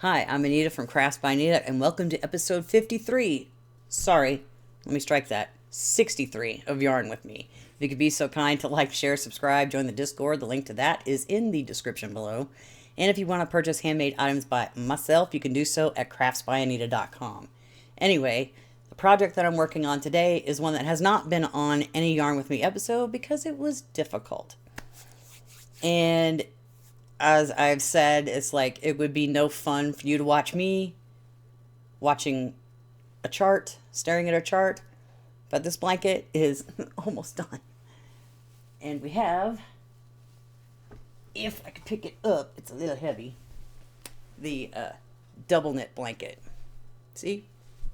Hi, I'm Anita from Crafts by Anita, and welcome to episode 53. Sorry, let me strike that. 63 of Yarn with Me. If you could be so kind to like, share, subscribe, join the Discord, the link to that is in the description below. And if you want to purchase handmade items by myself, you can do so at craftsbyanita.com. Anyway, the project that I'm working on today is one that has not been on any Yarn with Me episode because it was difficult. And as I've said, it's like it would be no fun for you to watch me watching a chart, staring at a chart. But this blanket is almost done. And we have, if I could pick it up, it's a little heavy, the double knit blanket. See?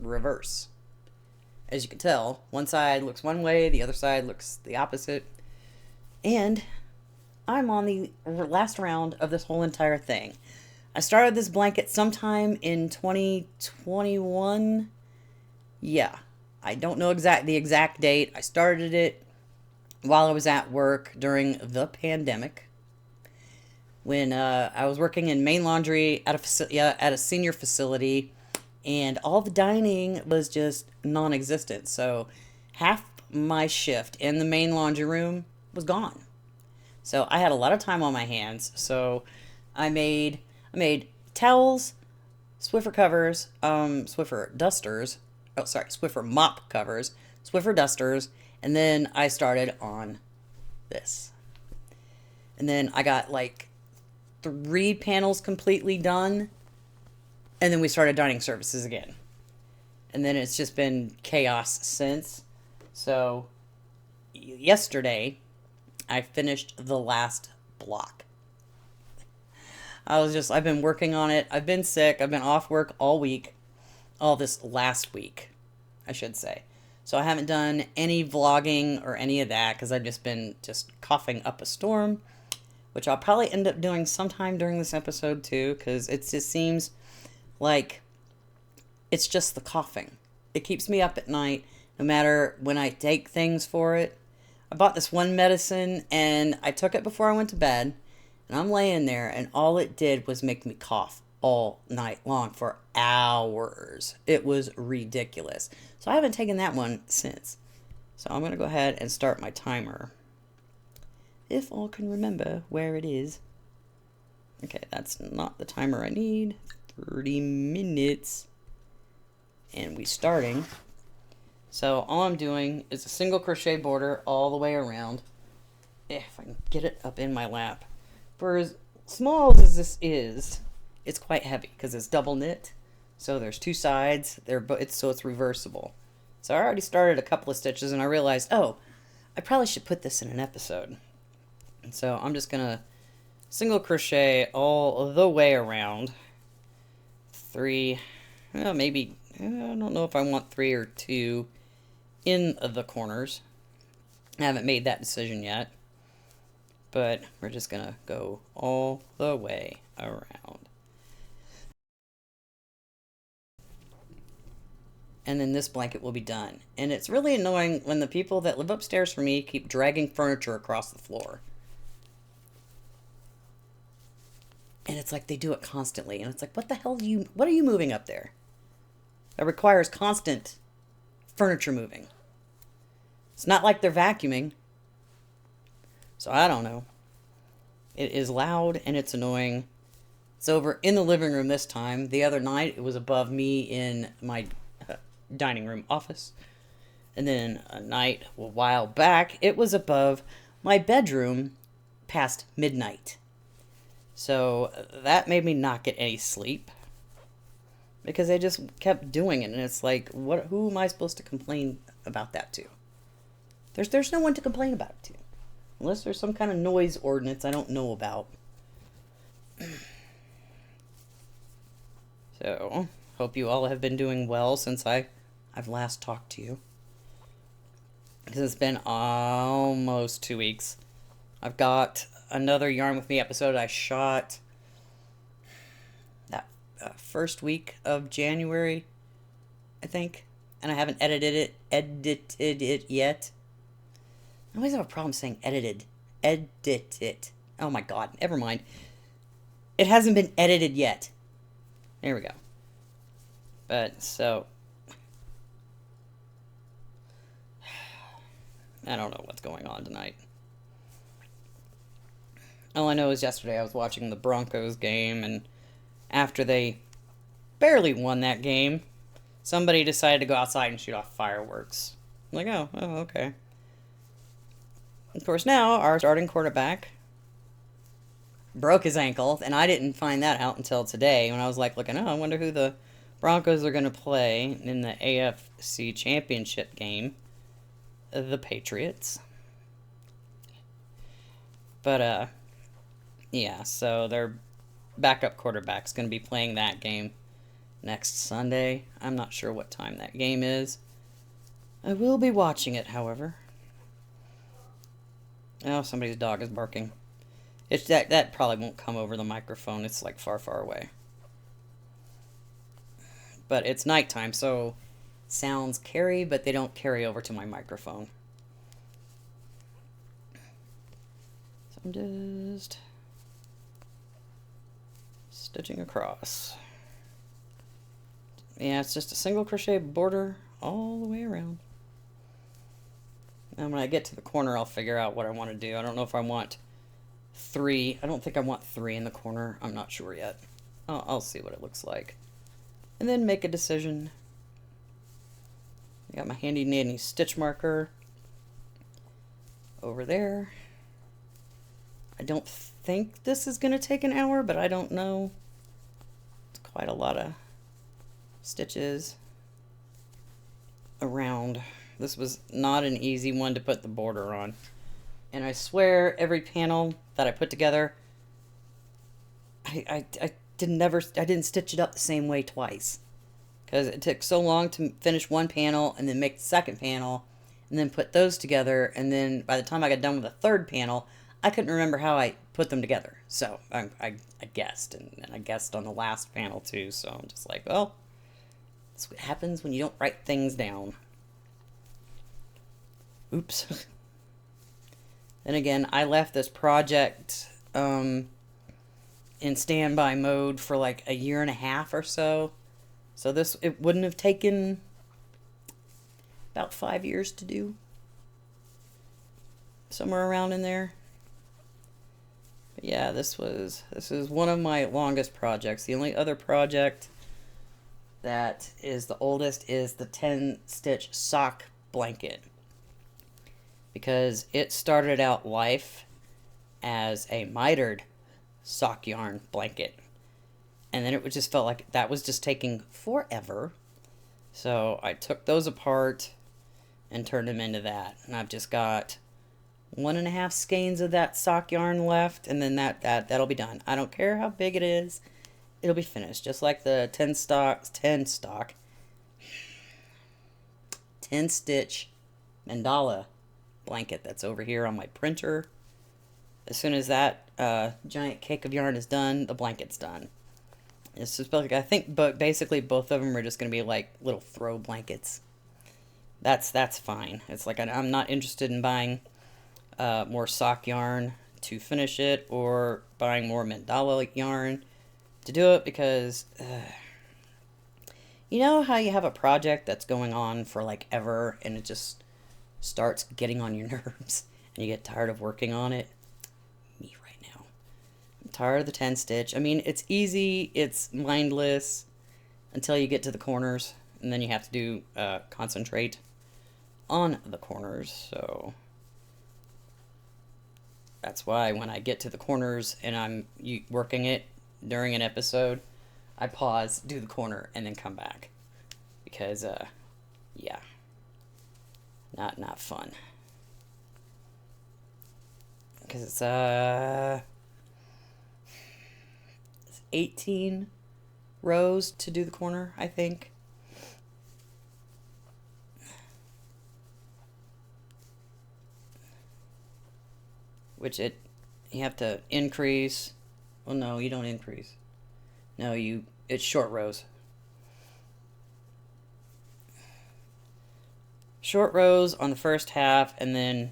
Reverse. As you can tell, one side looks one way, the other side looks the opposite. And I'm on the last round of this whole entire thing. I started this blanket sometime in 2021. Yeah, I don't know the exact date. I started it while I was at work during the pandemic, when I was working in main laundry at a senior facility, and all the dining was just non-existent. So half my shift in the main laundry room was gone. So I had a lot of time on my hands. So I made towels, Swiffer covers, Swiffer dusters. Oh, sorry, Swiffer mop covers, Swiffer dusters, and then I started on this. And then I got like 3 panels completely done, and then we started dining services again. And then it's just been chaos since. So yesterday I finished the last block. I've been working on it. I've been sick. I've been off work all week. All this last week, I should say. So I haven't done any vlogging or any of that because I've just been coughing up a storm, which I'll probably end up doing sometime during this episode too, because it just seems like it's just the coughing. It keeps me up at night no matter when I take things for it. I bought this one medicine and I took it before I went to bed, and I'm laying there and all it did was make me cough all night long for hours. It was ridiculous. So I haven't taken that one since. So I'm going to go ahead and start my timer, if all can remember where it is. Okay, that's not the timer I need. 30 minutes. And we starting. So all I'm doing is a single crochet border all the way around. If I can get it up in my lap. For as small as this is, it's quite heavy because it's double knit. So there's 2 sides. It's reversible. So I already started a couple of stitches and I realized, oh, I probably should put this in an episode. And so I'm just going to single crochet all the way around. 3, well, maybe, I don't know if I want 3 or 2 in the corners. I haven't made that decision yet. But we're just going to go all the way around. And then this blanket will be done. And it's really annoying when the people that live upstairs from me keep dragging furniture across the floor. And it's like they do it constantly. And it's like, what are you moving up there? That requires constant furniture moving. It's not like they're vacuuming. So I don't know. It is loud and it's annoying. It's over in the living room this time. The other night it was above me in my dining room office. And then a while back, it was above my bedroom past midnight. So that made me not get any sleep, because they just kept doing it. And it's like, who am I supposed to complain about that to? There's no one to complain about it to. Unless there's some kind of noise ordinance I don't know about. So, hope you all have been doing well since I've last talked to you. Because it's been almost 2 weeks. I've got another Yarn With Me episode I shot that first week of January, I think. And I haven't edited it yet. I always have a problem saying edited. Edit it. Oh my god, never mind. It hasn't been edited yet. Here we go. But, so, I don't know what's going on tonight. All I know is yesterday I was watching the Broncos game, and after they barely won that game, somebody decided to go outside and shoot off fireworks. I'm like, oh, okay. Of course, now our starting quarterback broke his ankle, and I didn't find that out until today when I was like looking, I wonder who the Broncos are going to play in the AFC Championship game. The Patriots. But, yeah, so their backup quarterback's going to be playing that game next Sunday. I'm not sure what time that game is. I will be watching it, however. Oh, somebody's dog is barking. It's that probably won't come over the microphone. It's like far, far away. But it's nighttime, so sounds carry, but they don't carry over to my microphone. So I'm just stitching across. Yeah, it's just a single crochet border all the way around. And when I get to the corner, I'll figure out what I want to do. I don't know if I want 3. I don't think I want 3 in the corner. I'm not sure yet. I'll see what it looks like. And then make a decision. I got my handy dandy stitch marker over there. I don't think this is going to take an hour, but I don't know. It's quite a lot of stitches around. This was not an easy one to put the border on. And I swear every panel that I put together, I didn't stitch it up the same way twice. Because it took so long to finish one panel and then make the second panel and then put those together. And then by the time I got done with the third panel, I couldn't remember how I put them together. So I guessed, and I guessed on the last panel too. So I'm just like, well, that's what happens when you don't write things down. Oops. Then again, I left this project in standby mode for like a year and a half or so. So it wouldn't have taken about 5 years to do. Somewhere around in there. But yeah, this is one of my longest projects. The only other project that is the oldest is the 10-stitch sock blanket. Because it started out life as a mitered sock yarn blanket. And then it just felt like that was just taking forever. So I took those apart and turned them into that. And I've just got 1.5 skeins of that sock yarn left. And then that'll be done. I don't care how big it is. It'll be finished. Just like the 10 stitch mandala blanket that's over here on my printer. As soon as that giant cake of yarn is done, the blanket's done. It's just like, I think, but basically both of them are just going to be like little throw blankets. That's fine. It's like I'm not interested in buying more sock yarn to finish it or buying more mandala yarn to do it, because you know how you have a project that's going on for like ever and it just starts getting on your nerves and you get tired of working on it? Me right now. I'm tired of the 10 stitch. I mean, it's easy, it's mindless until you get to the corners, and then you have to do concentrate on the corners. So that's why when I get to the corners and I'm working it during an episode, I pause, do the corner, and then come back, because yeah, not fun. Because it's 18 rows to do the corner, I think. Which you have to increase. Well, no, you don't increase. No, it's short rows. Short rows on the first half, and then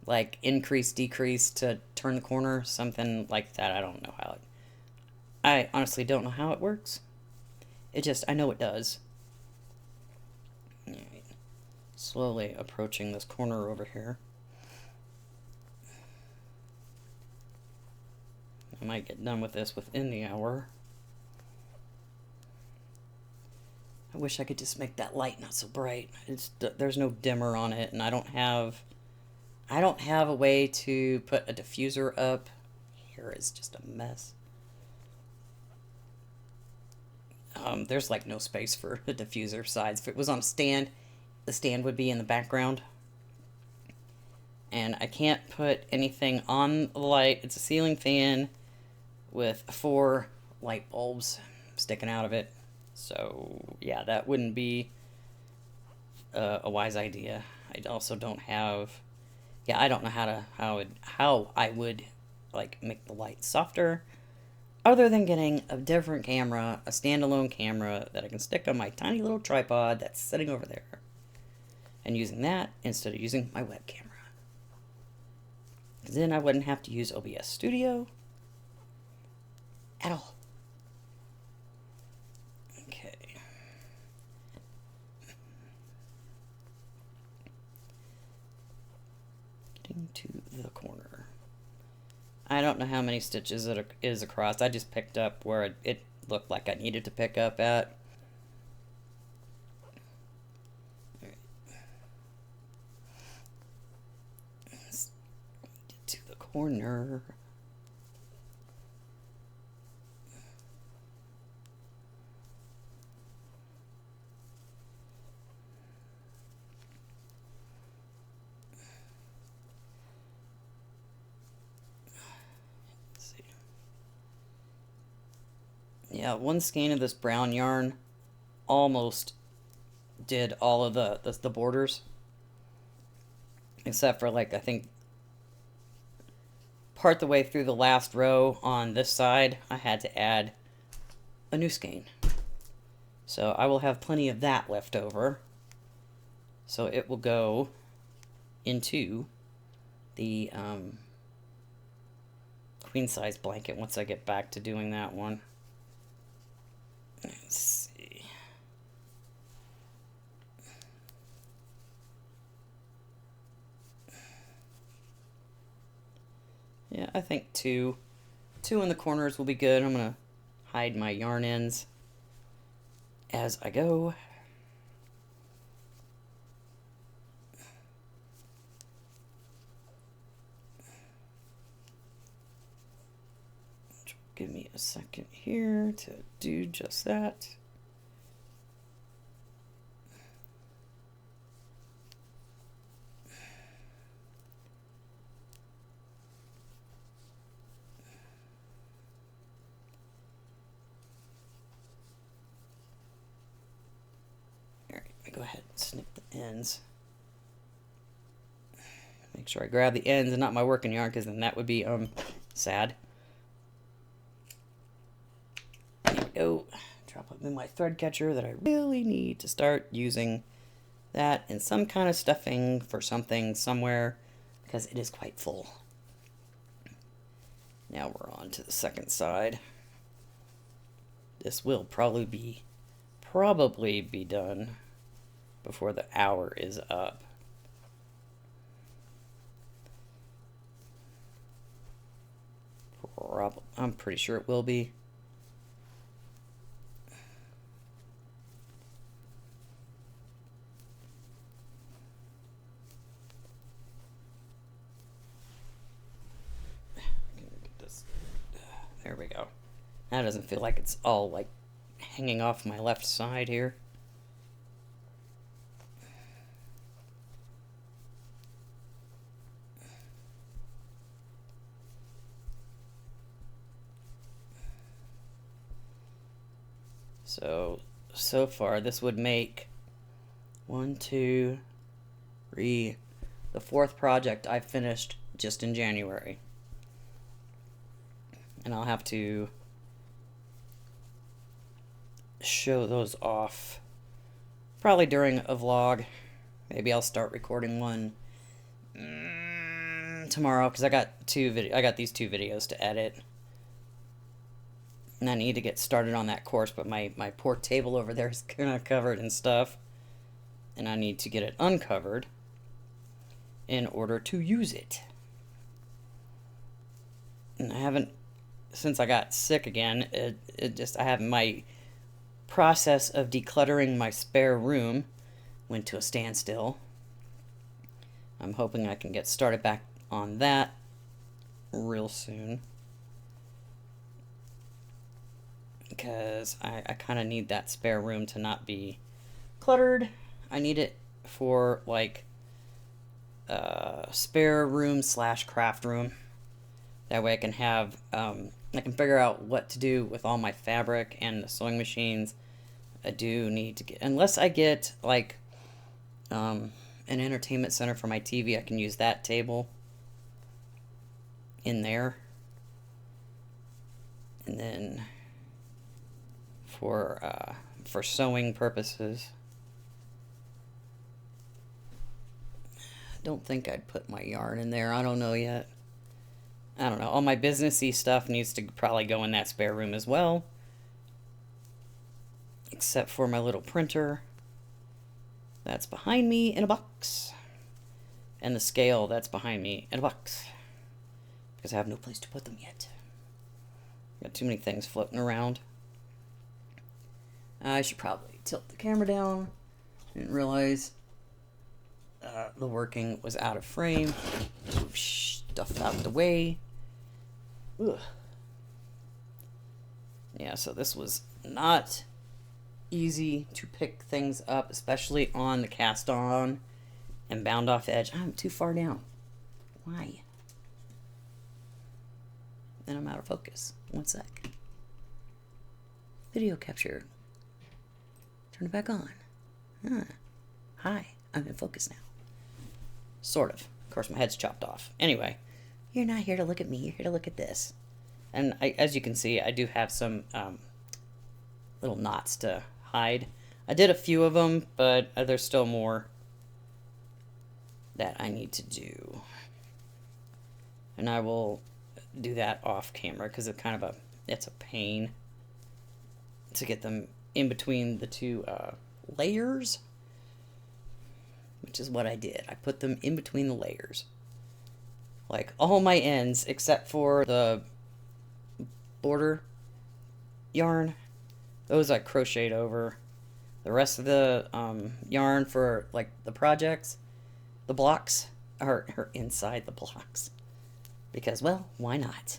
like increase, decrease to turn the corner, something like that. I don't know how I honestly don't know how it works. It just, I know it does. Alright. Slowly approaching this corner over here. I might get done with this within the hour. I wish I could just make that light not so bright. There's no dimmer on it, and I don't have a way to put a diffuser up. Here is just a mess. There's like no space for the diffuser sides. If it was on a stand, the stand would be in the background. And I can't put anything on the light. It's a ceiling fan with 4 light bulbs sticking out of it. So yeah, that wouldn't be a wise idea. I also don't have, yeah, I don't know how I would like make the light softer, other than getting a different camera, a standalone camera that I can stick on my tiny little tripod that's sitting over there, and using that instead of using my web camera. Because then I wouldn't have to use OBS Studio at all. Okay. Getting to the corner. I don't know how many stitches it is across. I just picked up where it looked like I needed to pick up at. Let's get to the corner. Yeah, one skein of this brown yarn almost did all of the borders, except for like I think part the way through the last row on this side I had to add a new skein. So I will have plenty of that left over, so it will go into the queen size blanket once I get back to doing that one. Let's see. Yeah, I think two in the corners will be good. I'm gonna hide my yarn ends as I go. Give me a second here to do just that. All right, let me go ahead and snip the ends. Make sure I grab the ends and not my working yarn, because then that would be sad. Go drop it in my thread catcher that I really need to start using that in some kind of stuffing for something somewhere, because it is quite full. Now we're on to the second side. This will probably be done before the hour is up. I'm pretty sure it will be. There we go. That doesn't feel like it's all like hanging off my left side here. So far this would make 1, 2, 3, the 4th project I finished just in January. And I'll have to show those off probably during a vlog. Maybe I'll start recording one tomorrow, because I got these 2 videos to edit. And I need to get started on that course, but my poor table over there is kind of covered in stuff. And I need to get it uncovered in order to use it. And I haven't, since I got sick again, I have my process of decluttering my spare room went to a standstill. I'm hoping I can get started back on that real soon. Because I kind of need that spare room to not be cluttered. I need it for like spare room / craft room. That way I can have I can figure out what to do with all my fabric and the sewing machines. I do need to get, unless I get like an entertainment center for my TV, I can use that table in there. And then for sewing purposes, I don't think I'd put my yarn in there. I don't know yet. I don't know. All my businessy stuff needs to probably go in that spare room as well. Except for my little printer. That's behind me in a box. And the scale that's behind me in a box. Because I have no place to put them yet. Got too many things floating around. I should probably tilt the camera down. Didn't realize the working was out of frame. Move stuff out of the way. Ugh. Yeah, so this was not easy to pick things up, especially on the cast on and bound off edge. I'm too far down. Why? And I'm out of focus. 1 sec. Video capture. Turn it back on. Hi, I'm in focus now. Sort of. Of course, my head's chopped off. Anyway, you're not here to look at me. You're here to look at this. And as you can see, I do have some little knots to hide. I did a few of them, but there's still more that I need to do. And I will do that off camera because it's kind of it's a pain to get them in between the two layers, which is what I did. I put them in between the layers. Like all my ends except for the border yarn, those I crocheted over. The rest of the yarn for like the projects, the blocks are inside the blocks. Because, well, why not?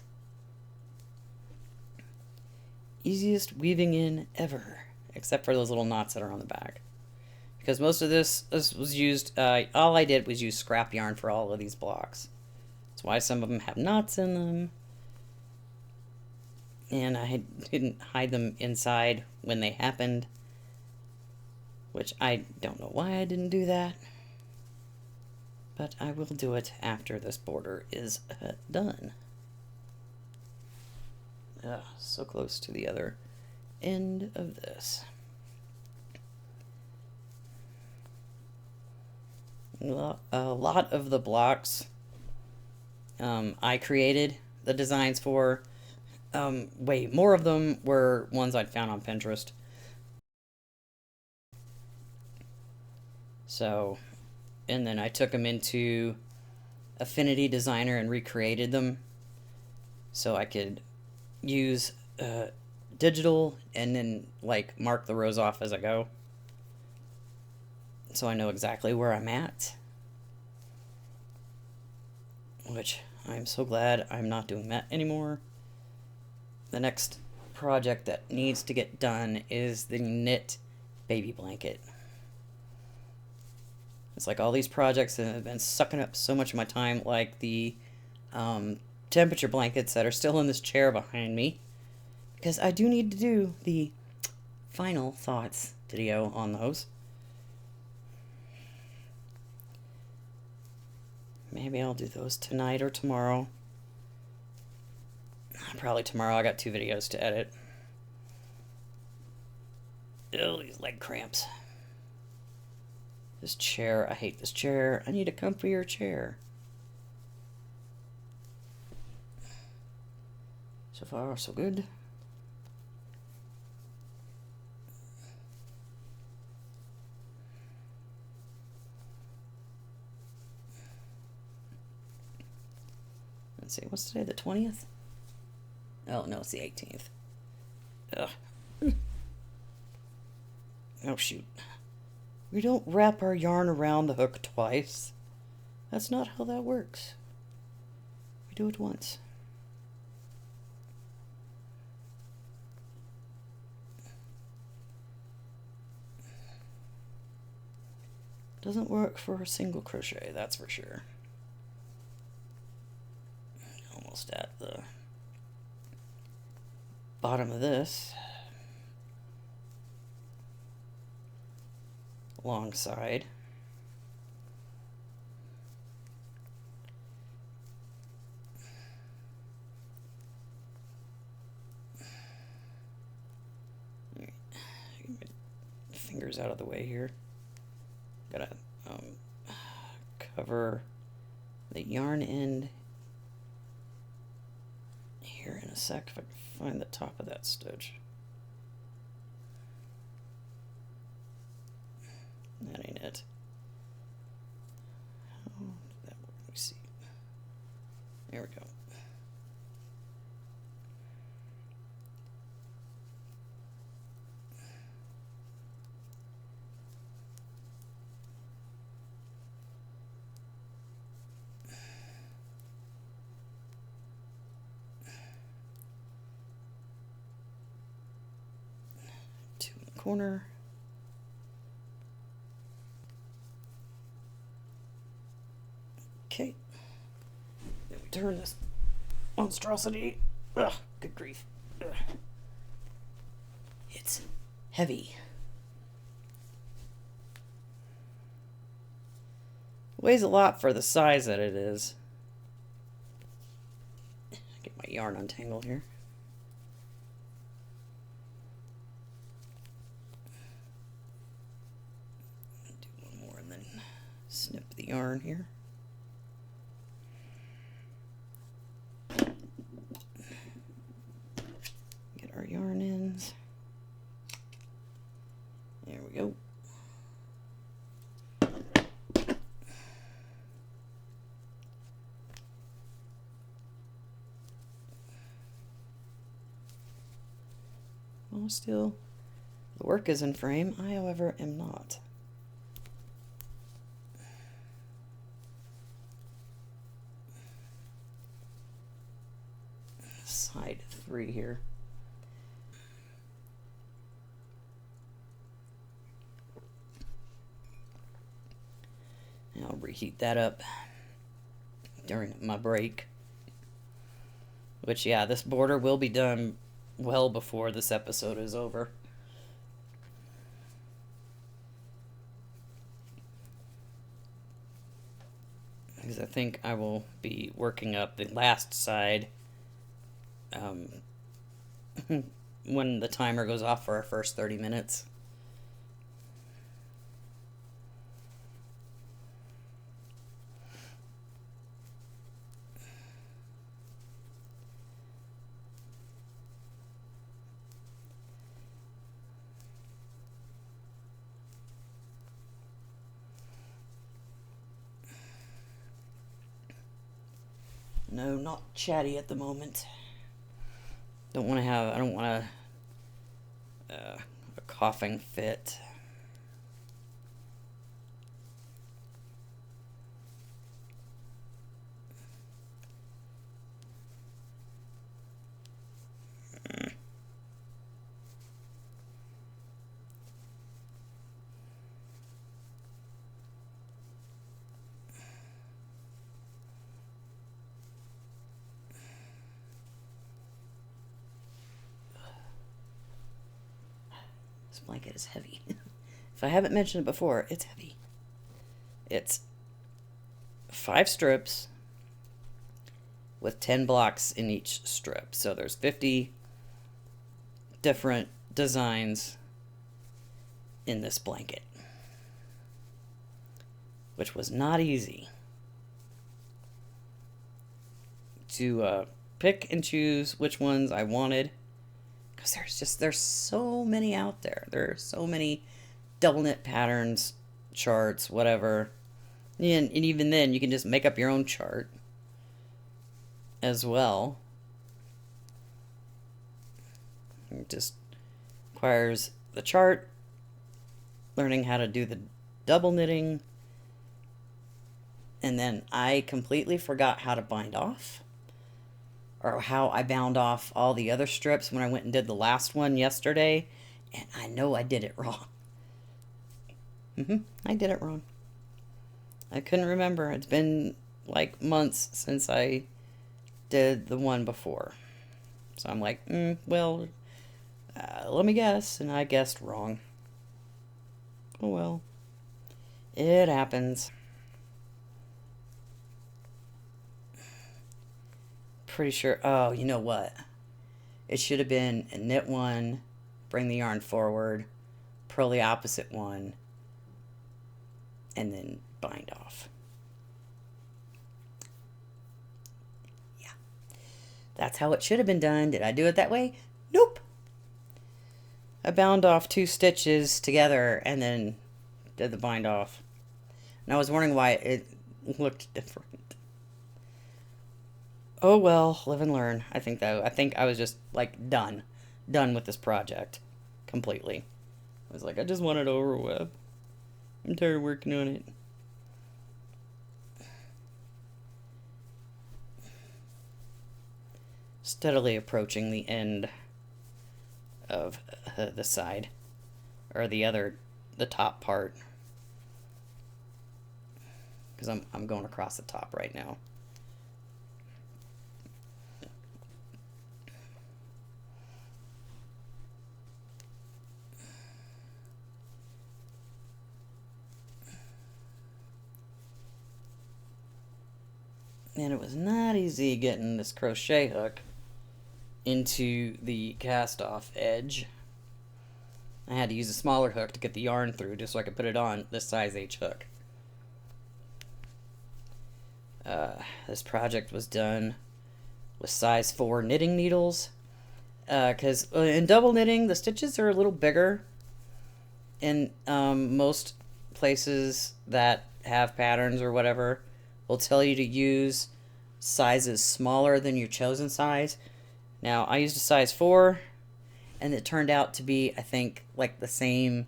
Easiest weaving in ever. Except for those little knots that are on the back. Because most of this was used, all I did was use scrap yarn for all of these blocks. That's why some of them have knots in them. And I didn't hide them inside when they happened. Which I don't know why I didn't do that. But I will do it after this border is done. So close to the other end of this. A lot of the blocks I created the designs for. Wait, more of them were ones I'd found on Pinterest. So, and then I took them into Affinity Designer and recreated them so I could use digital and then like mark the rows off as I go, so I know exactly where I'm at, which I'm so glad I'm not doing that anymore. The next project that needs to get done is the knit baby blanket. It's like all these projects that have been sucking up so much of my time, like the temperature blankets that are still in this chair behind me, because I do need to do the final thoughts video on those. Maybe I'll do those tonight or tomorrow. Probably tomorrow. I got 2 videos to edit. Ew, these leg cramps. This chair, I hate this chair. I need a comfier chair. So far, so good. Let's see, what's today, the 20th? Oh, no, it's the 18th. Ugh. Oh, shoot. We don't wrap our yarn around the hook twice. That's not how that works. We do it once. Doesn't work for a single crochet, that's for sure. Almost at the bottom of this. Long side. Get my fingers out of the way here. Gotta cover the yarn end here in a sec if I can find the top of that stitch. That ain't it. How did that work? Let me see. There we go. Two in the corner. Okay, then we turn this monstrosity. Ugh, good grief. Ugh. It's heavy. Weighs a lot for the size that it is. Get my yarn untangled here. Do one more and then snip the yarn here. Get our yarn ends. There we go. Well, still, the work is in frame. I, however, am not. Side 3 here. I'll reheat that up during my break. Which, yeah, this border will be done well before this episode is over. Because I think I will be working up the last side when the timer goes off for our first 30 minutes. No, not chatty at the moment. I don't want a coughing fit. This blanket is heavy. If I haven't mentioned it before, it's heavy. It's 5 strips with 10 blocks in each strip. So there's 50 different designs in this blanket, which was not easy to pick and choose which ones I wanted. Because there's so many out there. There are so many double knit patterns, charts, whatever. And even then, you can just make up your own chart. as well. It just requires the chart, learning how to do the double knitting, and then I completely forgot how to bind off, or how I bound off all the other strips when I went and did the last one yesterday, and I know I did it wrong. I did it wrong. I couldn't remember. It's been like months since I did the one before. So I'm like, well, let me guess. And I guessed wrong. Oh well. It happens. Pretty sure. Oh, you know what? It should have been a knit one, bring the yarn forward, purl the opposite one, and then bind off. Yeah. That's how it should have been done. Did I do it that way? Nope. I bound off 2 stitches together and then did the bind off. And I was wondering why it looked different. Oh well, live and learn. I think I was just like done with this project completely. I was like, I just want it over with. I'm tired of working on it. Steadily approaching the end of the side, or the top part, because I'm going across the top right now. And it was not easy getting this crochet hook into the cast off edge. I had to use a smaller hook to get the yarn through just so I could put it on this size H hook. This project was done with size 4 knitting needles, because in double knitting the stitches are a little bigger in most places that have patterns or whatever will tell you to use sizes smaller than your chosen size. Now, I used a size 4, and it turned out to be, I think, like the same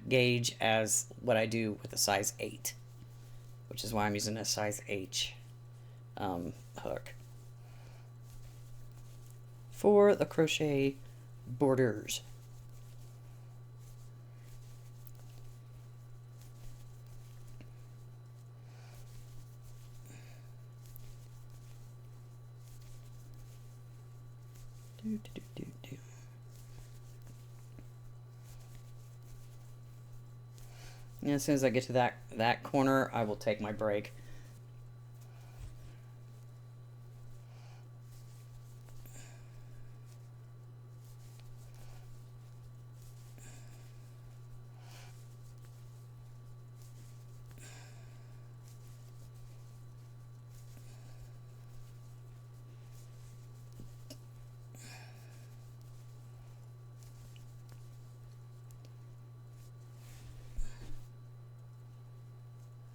gauge as what I do with a size 8, which is why I'm using a size H hook for the crochet borders. And as soon as I get to that corner, I will take my break.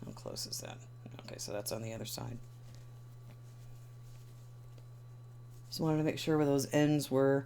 How close is that? Okay, so that's on the other side. Just wanted to make sure where those ends were.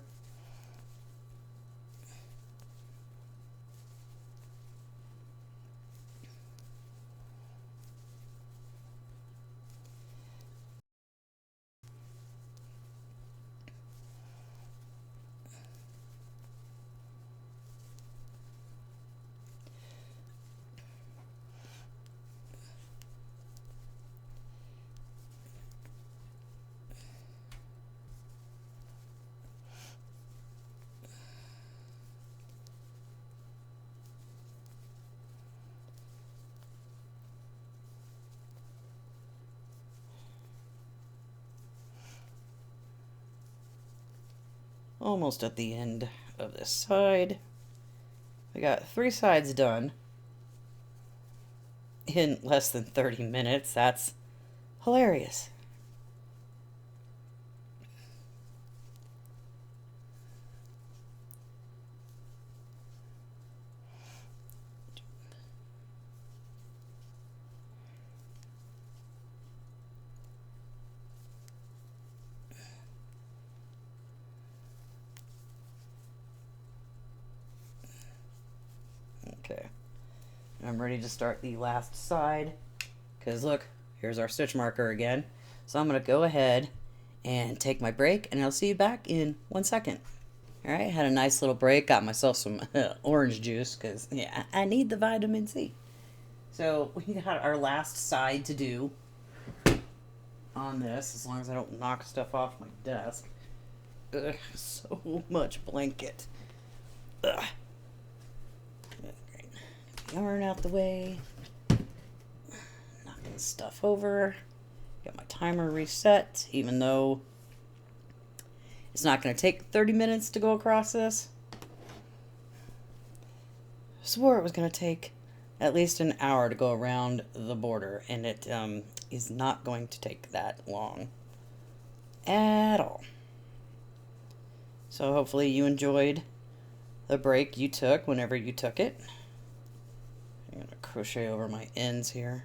Almost at the end of this side. We got 3 sides done in less than 30 minutes. That's hilarious. I'm ready to start the last side, because look, here's our stitch marker again. So I'm going to go ahead and take my break, and I'll see you back in 1 second. All right, had a nice little break, got myself some orange juice, because yeah, I need the vitamin C. So we got our last side to do on this, as long as I don't knock stuff off my desk. Ugh, so much blanket. Ugh. Great. Yarn out the way. Knocking stuff over. Got my timer reset, even though it's not going to take 30 minutes to go across this. I swore it was going to take at least an hour to go around the border, and it is not going to take that long at all. So hopefully you enjoyed the break you took whenever you took it. I'm going to crochet over my ends here.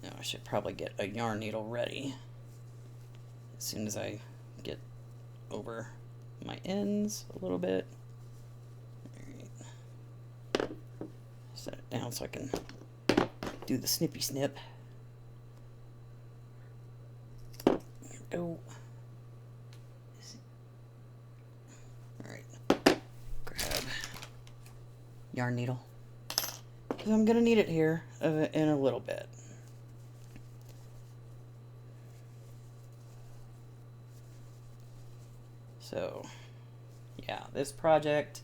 Now I should probably get a yarn needle ready as soon as I get over my ends a little bit. All right. Set it down so I can do the snippy snip. There we go. Alright. Grab yarn needle, because I'm going to need it here in a little bit. So, yeah, this project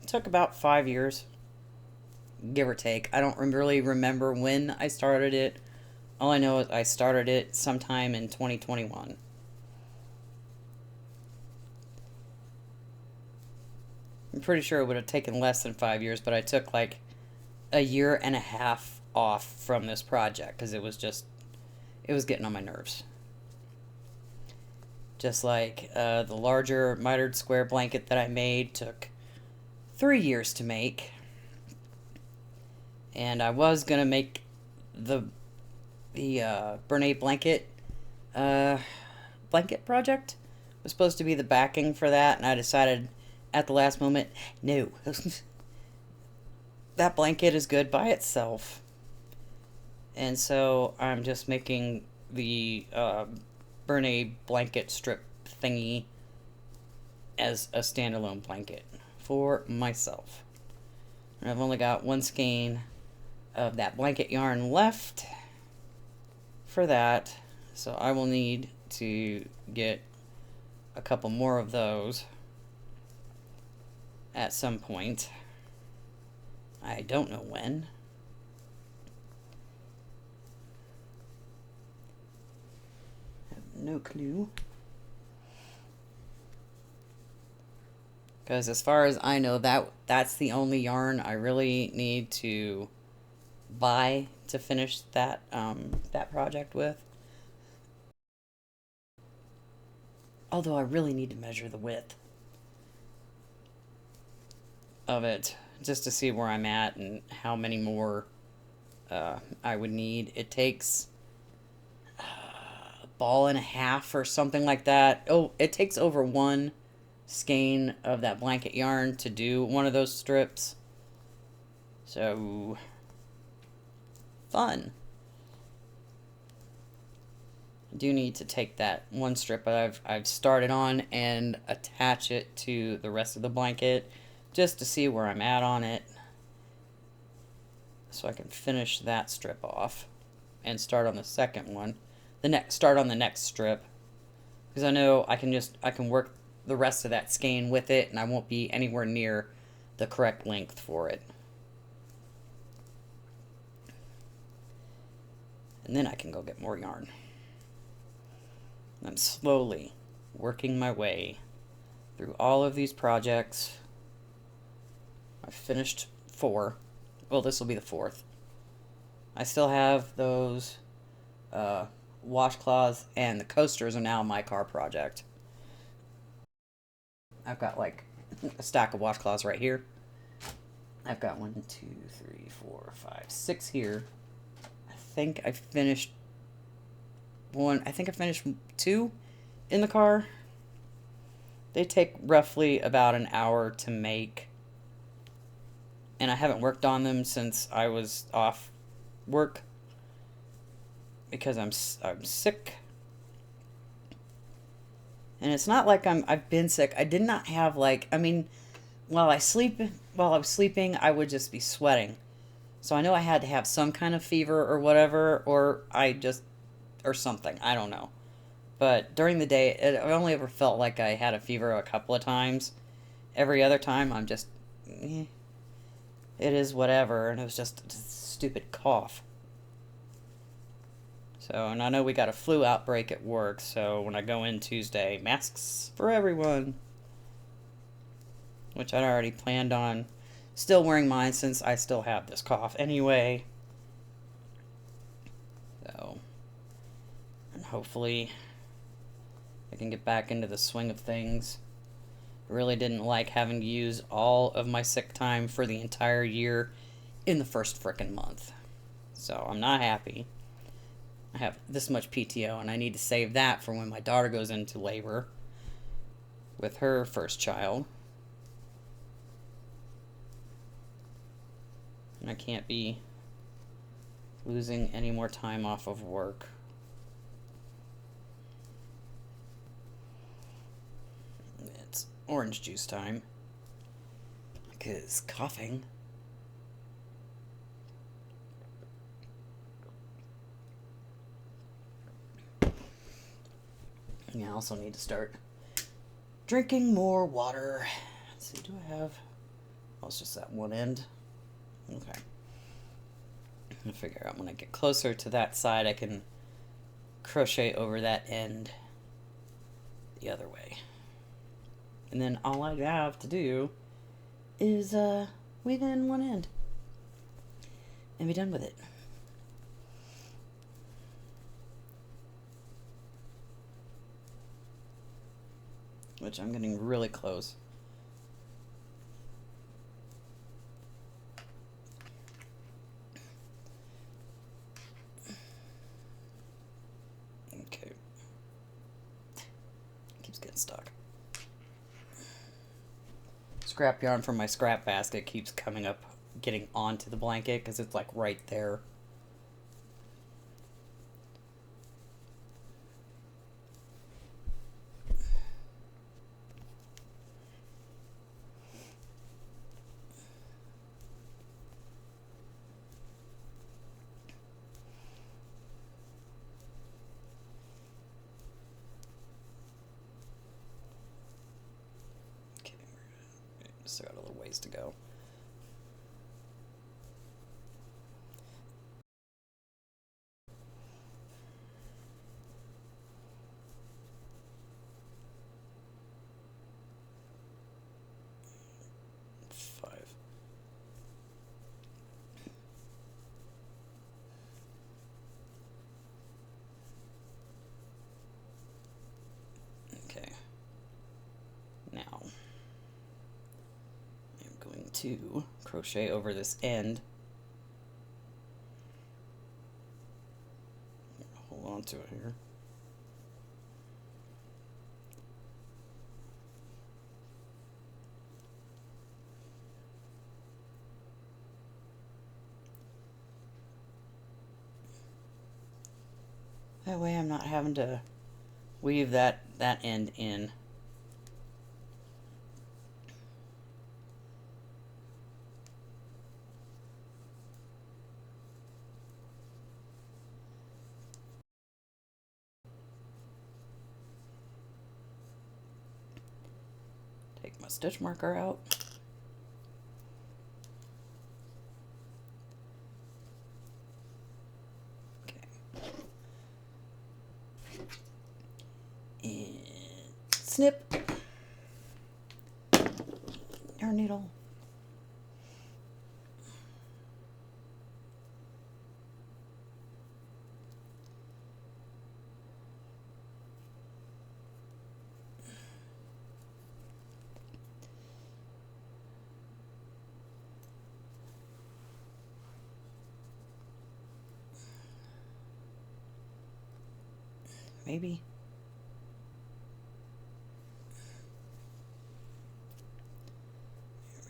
took about 5 years, give or take. I don't really remember when I started it. All I know is I started it sometime in 2021. I'm pretty sure it would have taken less than 5 years, but I took like a year and a half off from this project because it was getting on my nerves. Just like the larger mitered square blanket that I made took 3 years to make. And I was going to make the Bernay blanket project. It was supposed to be the backing for that, and I decided at the last moment, no. That blanket is good by itself. And so I'm just making the Bernay blanket strip thingy as a standalone blanket for myself. And I've only got one skein of that blanket yarn left for that, so I will need to get a couple more of those at some point. I don't know when. No clue. Because as far as I know, that's the only yarn I really need to buy to finish that that project with. Although I really need to measure the width of it just to see where I'm at and how many more I would need. It takes ball and a half or something like that. Oh, it takes over one skein of that blanket yarn to do one of those strips. So fun. I do need to take that one strip that I've started on and attach it to the rest of the blanket just to see where I'm at on it, so I can finish that strip off and start on the second one. Start on the next strip, because I know I can work the rest of that skein with it, and I won't be anywhere near the correct length for it. And then I can go get more yarn. I'm slowly working my way through all of these projects. I finished 4. Well, this will be the 4th. I still have those washcloths, and the coasters are now my car project. I've got like a stack of washcloths right here. I've got 1, 2, 3, 4, 5, 6 here. I think I finished 1. I think I finished 2 in the car. They take roughly about an hour to make, and I haven't worked on them since I was off work because I'm sick. And it's not like I've been sick. I did not have like, I mean, while I was sleeping, I would just be sweating. So I know I had to have some kind of fever or whatever, or something. I don't know. But during the day, I only ever felt like I had a fever a couple of times. Every other time, I'm just, it is whatever. And it was just a stupid cough. So, and I know we got a flu outbreak at work, so when I go in Tuesday, masks for everyone. Which I'd already planned on still wearing mine since I still have this cough anyway. So, and hopefully I can get back into the swing of things. I really didn't like having to use all of my sick time for the entire year in the first frickin' month. So I'm not happy. I have this much PTO and I need to save that for when my daughter goes into labor with her first child. And I can't be losing any more time off of work. It's orange juice time. Because coughing. Yeah, I also need to start drinking more water. Let's see, do I have... Oh, it's just that one end. Okay. I'll figure out when I get closer to that side, I can crochet over that end the other way. And then all I have to do is weave in one end and be done with it. Which I'm getting really close. Okay. Keeps getting stuck. Scrap yarn from my scrap basket keeps coming up, getting onto the blanket because it's like right there. Still got a little ways to go. Five. Okay. Now I'm going to crochet over this end. Hold on to it here. That way I'm not having to weave that end in. Take my stitch marker out. And snip yarn needle. Maybe.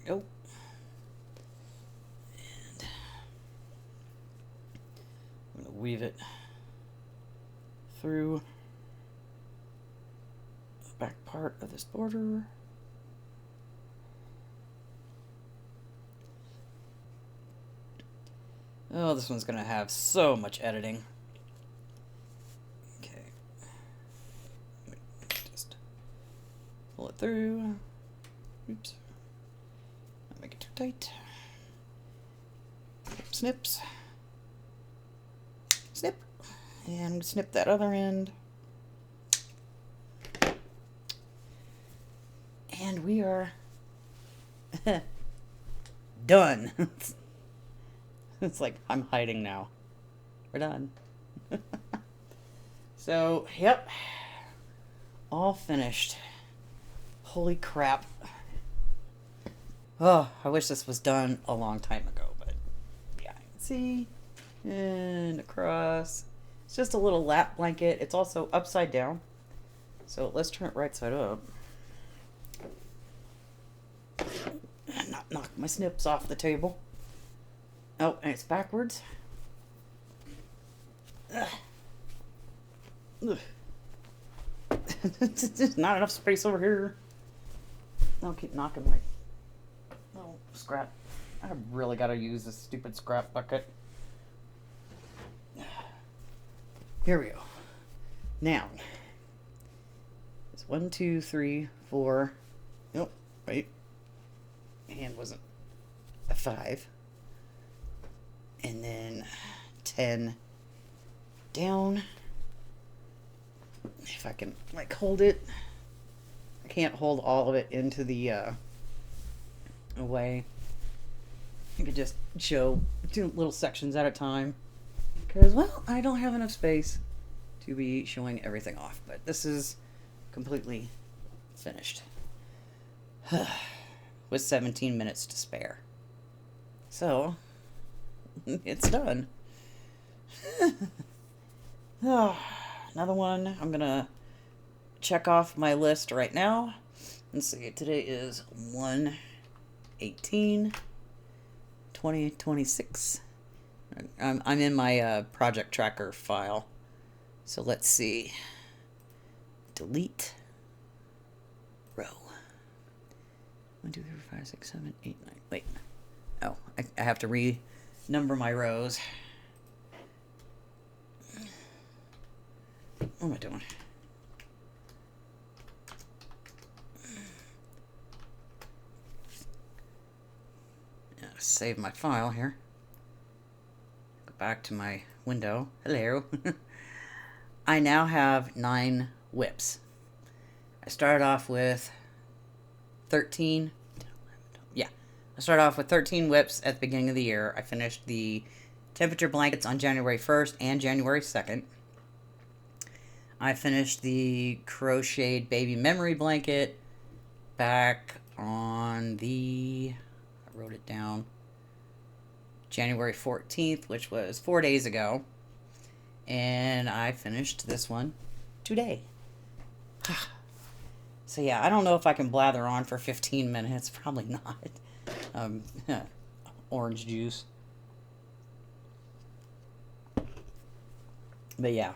go. I'm going to weave it through the back part of this border. Oh, this one's going to have so much editing. Okay. Just pull it through. Oops. Don't make it too tight. Snips. Snip. And snip that other end. And we are done. It's like, I'm hiding now. We're done. So, yep. All finished. Holy crap. Oh, I wish this was done a long time ago, but yeah, see? And across. It's just a little lap blanket. It's also upside down. So let's turn it right side up. And not knock my snips off the table. Oh, and it's backwards. Ugh. Ugh. There's not enough space over here. Don't keep knocking my scrap. I really gotta use this stupid scrap bucket. Here we go. Now, it's 1, 2, 3, 4. Nope, wait. Hand wasn't a 5. And then 10 down. If I can like hold it. I can't hold all of it into the away. I could just show 2 little sections at a time. Because, well, I don't have enough space to be showing everything off. But this is completely finished. With 17 minutes to spare. So, it's done. Oh, another one. I'm going to check off my list right now. Let's see. Today is 1/18/2026. I'm in my project tracker file. So let's see. Delete row. 1, 2, 3, 4, 5, 6, 7, 8, 9. Wait. Oh, I have to renumber my rows. What am I doing? Save my file here. Go back to my window. Hello. I now have 9 whips. I started off with 13. Yeah. I started off with 13 whips at the beginning of the year. I finished the temperature blankets on January 1st and January 2nd. I finished the crocheted baby memory blanket back on the... I wrote it down. January 14th, which was 4 days ago. And I finished this one today. So yeah, I don't know if I can blather on for 15 minutes. Probably not. Orange juice. But yeah.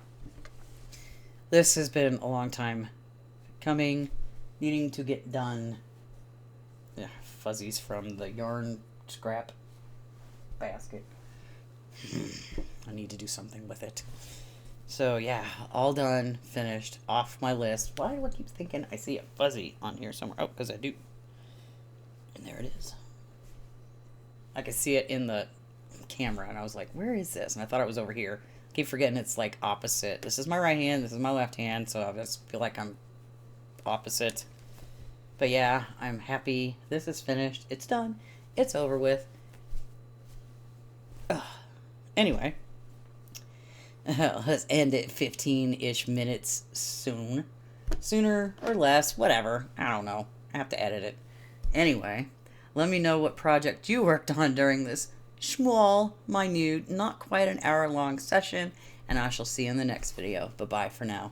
This has been a long time coming. Needing to get done. Yeah, fuzzies from the yarn scrap basket. I need to do something with it. So yeah, all done, finished, off my list. Why do I keep thinking I see a fuzzy on here somewhere? Oh, because I do. And there it is. I could see it in the camera, and I was like, where is this? And I thought it was over here. I keep forgetting it's like opposite. This is my right hand, this is my left hand, so I just feel like I'm opposite. But yeah, I'm happy. This is finished. It's done. It's over with. Anyway. Let's end at 15-ish minutes soon. Sooner or less, whatever. I don't know. I have to edit it. Anyway, let me know what project you worked on during this small, minute, not quite an hour-long session, and I shall see you in the next video. Bye-bye for now.